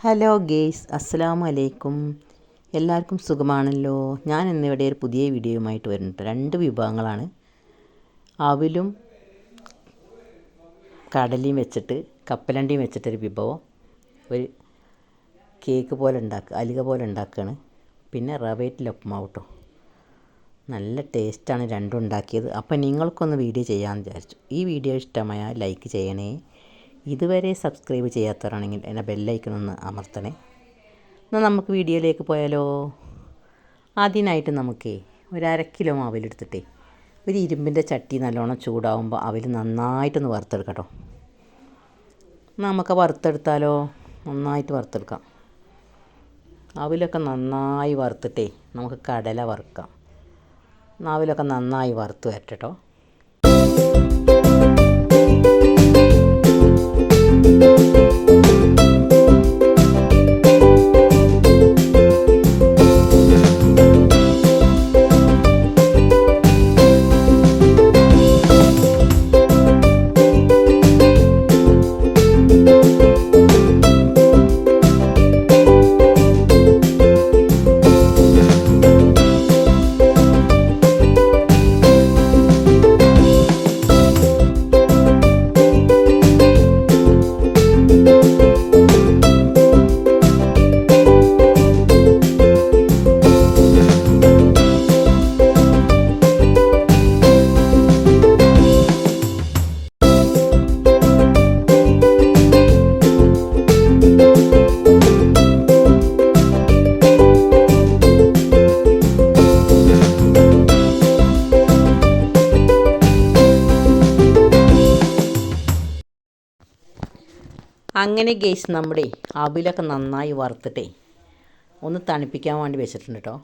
Hello guys, അസ്സലാമു അലൈക്കും. എല്ലാവർക്കും സുഖമാണല്ലോ. ഞാൻ ഇന്നിവിടെ ഒരു പുതിയ വീഡിയോയുമായിട്ട് വരുന്നുണ്ട്. രണ്ട് വിഭവങ്ങളാണ്. അവിലും കടലയും വെച്ചിട്ട് കപ്പലണ്ടിയും വെച്ചിട്ടൊരു വിഭവം, ഒരു കേക്ക് പോലെ ഉണ്ടാക്കുക, അലിക പോലെ ഉണ്ടാക്കുകയാണ്. പിന്നെ റവേറ്റിൽ ഉപ്പുമാവ് കേട്ടോ. നല്ല ടേസ്റ്റാണ് രണ്ടും ഉണ്ടാക്കിയത്. അപ്പോൾ നിങ്ങൾക്കൊന്ന് വീഡിയോ ചെയ്യാമെന്ന് വിചാരിച്ചു. ഈ വീഡിയോ ഇഷ്ടമായാൽ ലൈക്ക് ചെയ്യണേ. ഇതുവരെ സബ്സ്ക്രൈബ് ചെയ്യാത്തവരാണെങ്കിൽ എന്നെ ബെല്ലൈക്കൺ ഒന്ന് അമർത്തണേ. എന്നാൽ നമുക്ക് വീഡിയോയിലേക്ക് പോയാലോ. അതിനായിട്ട് നമുക്ക് ഒരു 1/2 കിലോ അവിലെടുത്തിട്ടേ ഒരു ഇരുമ്പിൻ്റെ ചട്ടി നല്ലോണം ചൂടാവുമ്പോൾ അവിൽ നന്നായിട്ടൊന്ന് വറുത്തെടുക്കാം. നമുക്ക് വറുത്തെടുത്താലോ. നന്നായിട്ട് വറുത്തെടുക്കാം. അവിലൊക്കെ നന്നായി വറുത്തിട്ടേ നമുക്ക് കടല വറുക്കാം. അവിലൊക്കെ നന്നായി വറുത്ത് വരട്ടോ. അങ്ങനെ ഗേസ്, നമ്മുടെ അവിലൊക്കെ നന്നായി വറുത്തിട്ടേ ഒന്ന് തണുപ്പിക്കാൻ വേണ്ടി വെച്ചിട്ടുണ്ട് കേട്ടോ.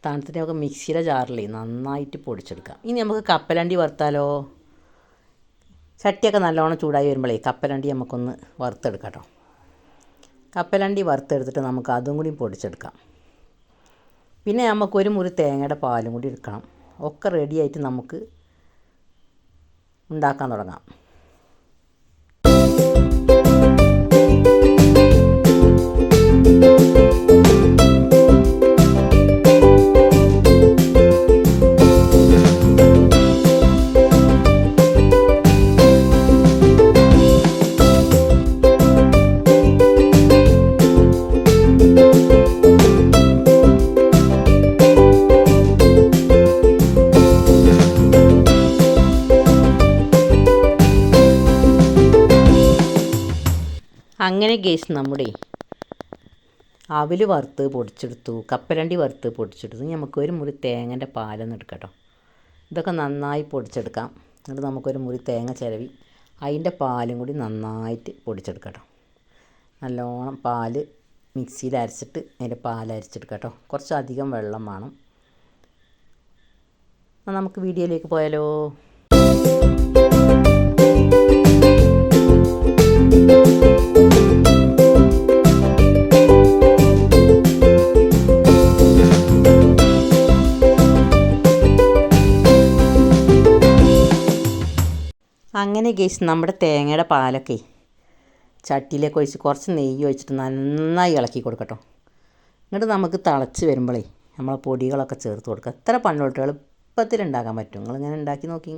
തണുത്തിട്ട് നമുക്ക് മിക്സിയുടെ ജാറിൽ നന്നായിട്ട് പൊടിച്ചെടുക്കാം. ഇനി നമുക്ക് കപ്പലണ്ടി വറുത്താലോ. ചട്ടിയൊക്കെ നല്ലോണം ചൂടായി വരുമ്പോഴേ കപ്പലണ്ടി നമുക്കൊന്ന് വറുത്തെടുക്കാം കേട്ടോ. കപ്പലണ്ടി വറുത്തെടുത്തിട്ട് നമുക്ക് അതും കൂടി പൊടിച്ചെടുക്കാം. പിന്നെ നമുക്കൊരു മുറി തേങ്ങയുടെ പാലും കൂടി എടുക്കണം. ഒക്കെ റെഡിയായിട്ട് നമുക്ക് ഉണ്ടാക്കാൻ തുടങ്ങാം. അങ്ങനെ ഗേസ്, നമ്മുടെ അവിൽ വറുത്ത് പൊടിച്ചെടുത്തു, കപ്പലണ്ടി വറുത്ത് പൊടിച്ചെടുത്തു. നമുക്ക് ഒരു മുറി തേങ്ങൻ്റെ പാലൊന്നും എടുക്കാം കേട്ടോ. ഇതൊക്കെ നന്നായി പൊടിച്ചെടുക്കാം. എന്നിട്ട് നമുക്കൊരു മുറി തേങ്ങ ചിരവി അതിൻ്റെ പാലും കൂടി നന്നായിട്ട് പൊടിച്ചെടുക്കാം കേട്ടോ. നല്ലോണം പാല് മിക്സിയിൽ അരച്ചിട്ട് അതിൻ്റെ പാൽ അരച്ചെടുക്കാം കേട്ടോ. കുറച്ചധികം വെള്ളം വേണം. എന്നാൽ നമുക്ക് വീഡിയോയിലേക്ക് പോയാലോ. അങ്ങനെ ഗേസ്, നമ്മുടെ തേങ്ങയുടെ പാലൊക്കെ ചട്ടിയിലേക്ക് ഒഴിച്ച് കുറച്ച് നെയ്യ് ഒഴിച്ചിട്ട് നന്നായി ഇളക്കി കൊടുക്കട്ടോ. എന്നിട്ട് നമുക്ക് തിളച്ച് വരുമ്പോഴേ നമ്മളെ പൊടികളൊക്കെ ചേർത്ത് കൊടുക്കുക. എത്ര പണ്ടുതൊട്ട് എളുപ്പത്തിലുണ്ടാക്കാൻ പറ്റും. നിങ്ങളിങ്ങനെ ഉണ്ടാക്കി നോക്കി.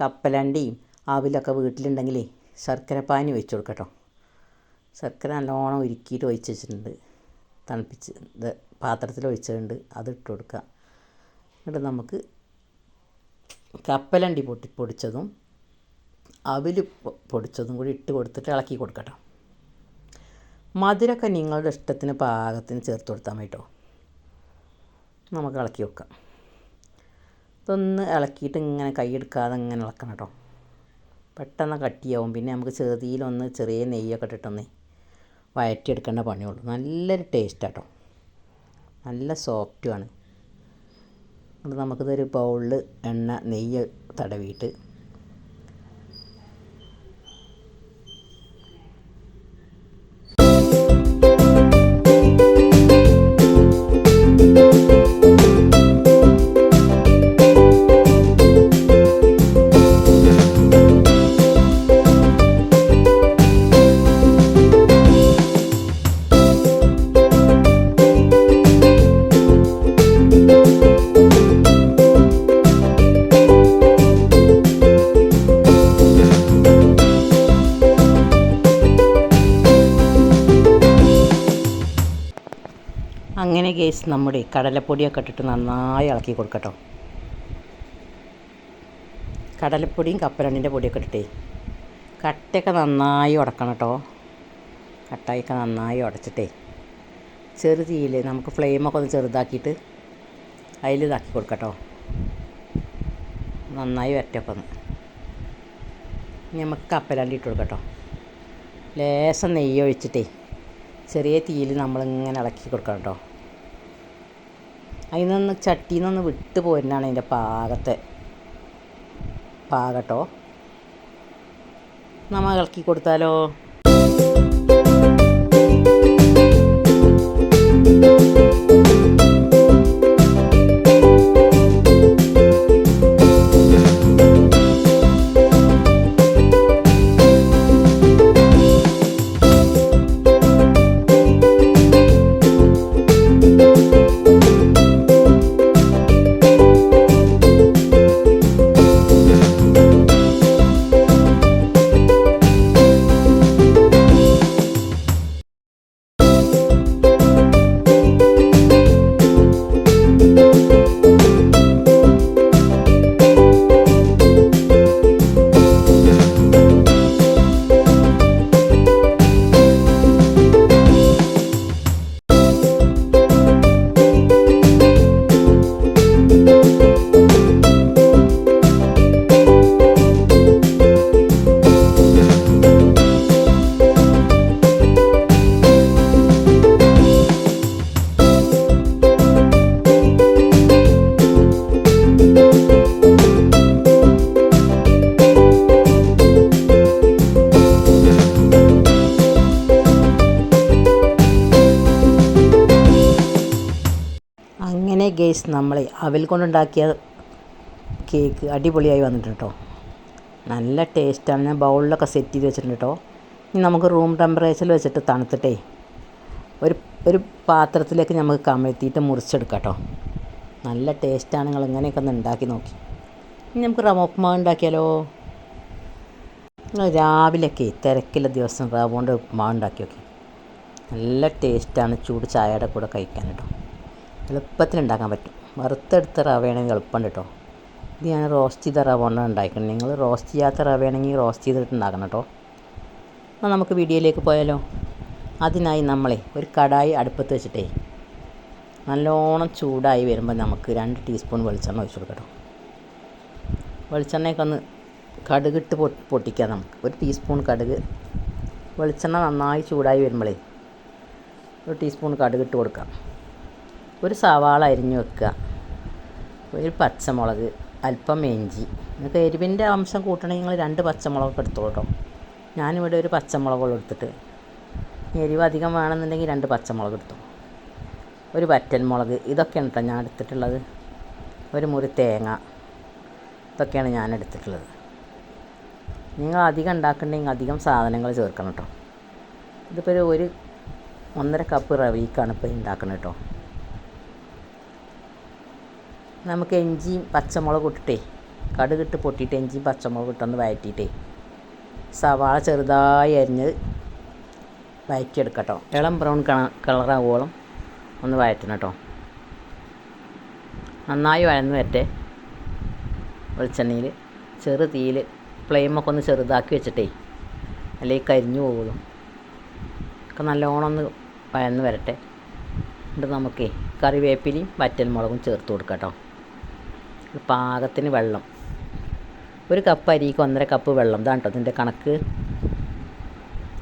കപ്പലണ്ടിയും അവിലൊക്കെ വീട്ടിലുണ്ടെങ്കിലേ ശർക്കര പാനി ഒഴിച്ച് കൊടുക്കട്ടോ. ശർക്കര നല്ലോണം ഉരുക്കിയിട്ട് ഒഴിച്ച് വെച്ചിട്ടുണ്ട്. തണുപ്പിച്ച് ഇത് പാത്രത്തിൽ ഒഴിച്ചിട്ടുണ്ട്. അതിട്ട് കൊടുക്കുക. എന്നിട്ട് നമുക്ക് കപ്പലണ്ടി പൊടിച്ചതും അവിൽ പൊടിച്ചതും കൂടി ഇട്ട് കൊടുത്തിട്ട് ഇളക്കി കൊടുക്കട്ടോ. മധുരമൊക്കെ നിങ്ങളുടെ ഇഷ്ടത്തിന് പാകത്തിന് ചേർത്ത് കൊടുത്താൽ മതി കേട്ടോ. നമുക്ക് ഇളക്കി വെക്കാം. ഇതൊന്ന് ഇളക്കിയിട്ട് ഇങ്ങനെ കൈയെടുക്കാതെ ഇങ്ങനെ ഇളക്കണം കേട്ടോ. പെട്ടെന്ന് കട്ടിയാവും. പിന്നെ നമുക്ക് ചെറുതിയിലൊന്ന് ചെറിയ നെയ്യൊക്കെ ഇട്ടിട്ടൊന്ന് വഴറ്റിയെടുക്കേണ്ട പണിയുള്ളൂ. നല്ലൊരു ടേസ്റ്റാണ് കേട്ടോ. നല്ല സോഫ്റ്റുമാണ്. എന്നിട്ട് നമുക്കിതൊരു ബൗളിൽ നെയ്യ് തടവിയിട്ട് അങ്ങനെ ഗേസ് നമ്മുടെ കടലപ്പൊടിയൊക്കെ ഇട്ടിട്ട് നന്നായി ഇളക്കി കൊടുക്കട്ടോ. കടലപ്പൊടിയും കപ്പലണ്ടീൻ്റെ പൊടിയൊക്കെ ഇട്ടിട്ടേ കട്ടയൊക്കെ നന്നായി ഉടക്കണം കേട്ടോ. കട്ടായൊക്കെ നന്നായി ഉടച്ചിട്ടേ ചെറുതീയിൽ നമുക്ക് ഫ്ലെയിമൊക്കെ ഒന്ന് ചെറുതാക്കിയിട്ട് അതിൽ ഇതാക്കി കൊടുക്കട്ടോ. നന്നായി വരട്ടൊക്കെ ഒന്ന്. ഇനി നമുക്ക് കപ്പലണ്ടി ഇട്ട് കൊടുക്കട്ടോ. ലേശം നെയ്യ് ഒഴിച്ചിട്ടേ ചെറിയ തീയിൽ നമ്മളിങ്ങനെ ഇളക്കി കൊടുക്കണം കേട്ടോ. അതിൽ നിന്ന് ചട്ടിയിൽ നിന്നൊന്ന് വിട്ട് പോരുന്നതാണ് അതിൻ്റെ പാകട്ടോ. നമ്മൾ ഇളക്കി കൊടുത്താലോ. അങ്ങനെ ഗേസ് നമ്മൾ അവൽ കൊണ്ടുണ്ടാക്കിയ കേക്ക് അടിപൊളിയായി വന്നിട്ടുണ്ട് കേട്ടോ. നല്ല ടേസ്റ്റാണ്. ഞാൻ ബൗളിലൊക്കെ സെറ്റ് ചെയ്ത് വെച്ചിട്ടുണ്ട് കേട്ടോ. ഇനി നമുക്ക് റൂം ടെമ്പറേച്ചറിൽ വെച്ചിട്ട് തണുത്തിട്ടേ ഒരു പാത്രത്തിലേക്ക് നമുക്ക് കമഴ്ത്തിയിട്ട് മുറിച്ചെടുക്കാം കേട്ടോ. നല്ല ടേസ്റ്റാണ്. നിങ്ങൾ ഇങ്ങനെയൊക്കെ ഒന്ന് ഉണ്ടാക്കി നോക്കി. ഇനി നമുക്ക് റവ ഉപ്പുമാവ് ഉണ്ടാക്കിയാലോ. നിങ്ങൾ രാവിലെയൊക്കെ തിരക്കില്ല ദിവസം റവ കൊണ്ട് ഉപ്പുമാവ് ഉണ്ടാക്കി നോക്കി. നല്ല ടേസ്റ്റാണ് ചൂട് ചായയുടെ കൂടെ കഴിക്കാൻ കേട്ടോ. എളുപ്പത്തിൽ ഉണ്ടാക്കാൻ പറ്റും. വറുത്തെടുത്ത റവയാണെങ്കിൽ എളുപ്പമുണ്ട് കേട്ടോ. ഇത് ഞാൻ റോസ്റ്റ് ചെയ്ത റവ കൊണ്ടാണ് ഉണ്ടാക്കുന്നത്. നിങ്ങൾ റോസ്റ്റ് ചെയ്യാത്ത റവയാണെങ്കിൽ റോസ്റ്റ് ചെയ്തിട്ട് ഉണ്ടാക്കണം കേട്ടോ. എന്നാൽ നമുക്ക് വീഡിയോയിലേക്ക് പോയാലോ. അതിനായി നമ്മളെ ഒരു കടായി അടുപ്പത്ത് വെച്ചിട്ടേ നല്ലോണം ചൂടായി വരുമ്പോൾ നമുക്ക് 2 ടീസ്പൂൺ വെളിച്ചെണ്ണ ഒഴിച്ച് കൊടുക്കാം കേട്ടോ. വെളിച്ചെണ്ണയൊക്കെ ഒന്ന് കടുകിട്ട് പൊട്ടിക്കാം നമുക്ക്. 1 ടീസ്പൂൺ കടുക്. വെളിച്ചെണ്ണ നന്നായി ചൂടായി വരുമ്പോഴേ 1 ടീസ്പൂൺ കടുകിട്ട് കൊടുക്കാം. ഒരു സവാള അരിഞ്ഞ് വെക്കുക. ഒരു പച്ചമുളക്, അല്പം ഇഞ്ചി. നിങ്ങൾക്ക് എരിവിൻ്റെ അംശം കൂട്ടണമെങ്കിൽ നിങ്ങൾ 2 പച്ചമുളകൊക്കെ എടുത്തോളൂ കേട്ടോ. ഞാനിവിടെ ഒരു പച്ചമുളകുകൾ എടുത്തിട്ട് എരിവ് അധികം വേണമെന്നുണ്ടെങ്കിൽ 2 പച്ചമുളക് എടുത്തു. ഒരു വറ്റൽമുളക്. ഇതൊക്കെയാണ് കേട്ടോ ഞാൻ എടുത്തിട്ടുള്ളത്. ഒരു മുറി തേങ്ങ. ഇതൊക്കെയാണ് ഞാൻ എടുത്തിട്ടുള്ളത്. നിങ്ങൾ അധികം ഉണ്ടാക്കണമെങ്കിൽ അധികം സാധനങ്ങൾ ചേർക്കണം കേട്ടോ. ഇതിപ്പോൾ ഒരു 1.5 കപ്പ് റവയ്ക്കാണ് ഇപ്പോൾ ഉണ്ടാക്കുന്നത് കേട്ടോ. നമുക്ക് ഇഞ്ചിയും പച്ചമുളക് ഇട്ടിട്ടേ കടുകിട്ട് പൊട്ടിയിട്ട് ഇഞ്ചിയും പച്ചമുളക് ഇട്ടൊന്ന് വഴറ്റിയിട്ടേ സവാള ചെറുതായി അരിഞ്ഞ് വഴറ്റിയെടുക്കാം കേട്ടോ. ഇളം ബ്രൗൺ കളറാവുവോളം ഒന്ന് വഴറ്റണം കേട്ടോ. നന്നായി വഴന്ന് വരട്ടെ. വെളിച്ചെണ്ണയിൽ ചെറു തീയിൽ ഫ്ലെയിമൊക്കെ ഒന്ന് ചെറുതാക്കി വെച്ചിട്ടേ അല്ലെങ്കിൽ കരിഞ്ഞു പോകുള്ളൂ. ഒക്കെ നല്ലോണം ഒന്ന് വഴന്ന് വരട്ടെ. എന്നിട്ട് നമുക്ക് കറിവേപ്പിലയും വറ്റൽമുളകും ചേർത്ത് കൊടുക്കാം കേട്ടോ. പാകത്തിന് വെള്ളം. 1 കപ്പ് അരിക്ക് 1.5 കപ്പ് വെള്ളം. ഇതാണ് കേട്ടോ ഇതിൻ്റെ കണക്ക്.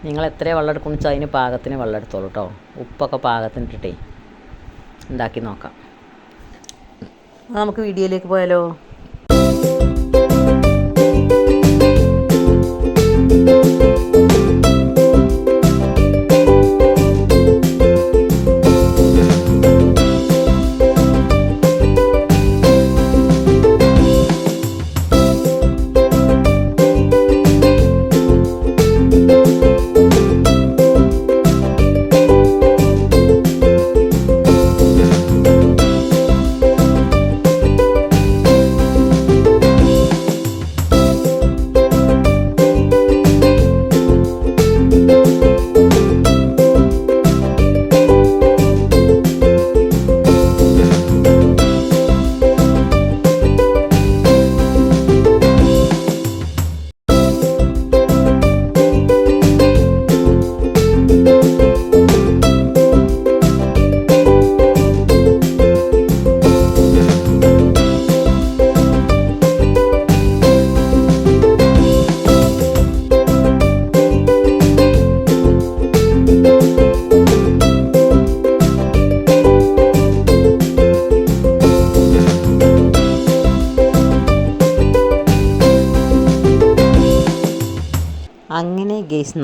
നിങ്ങൾ എത്ര വെള്ളം എടുക്കുമെന്ന് വെച്ചാൽ അതിന് പാകത്തിന് വെള്ളം എടുത്തോളൂ കേട്ടോ. ഉപ്പൊക്കെ പാകത്തിന് ഇട്ടിട്ടേ ഉണ്ടാക്കി നോക്കാം. നമുക്ക് വീഡിയോയിലേക്ക് പോയാലോ.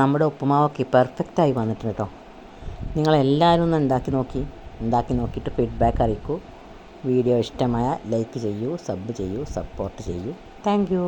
നമ്മുടെ ഉപ്പുമാവൊക്കെ പെർഫെക്റ്റായി വന്നിട്ടുണ്ട് കേട്ടോ. നിങ്ങളെല്ലാവരും ഒന്ന് ഉണ്ടാക്കി നോക്കിയിട്ട് ഫീഡ്ബാക്ക് അറിയിക്കൂ. വീഡിയോ ഇഷ്ടമായ ലൈക്ക് ചെയ്യൂ, സബ് ചെയ്യൂ, സപ്പോർട്ട് ചെയ്യൂ. Thank you.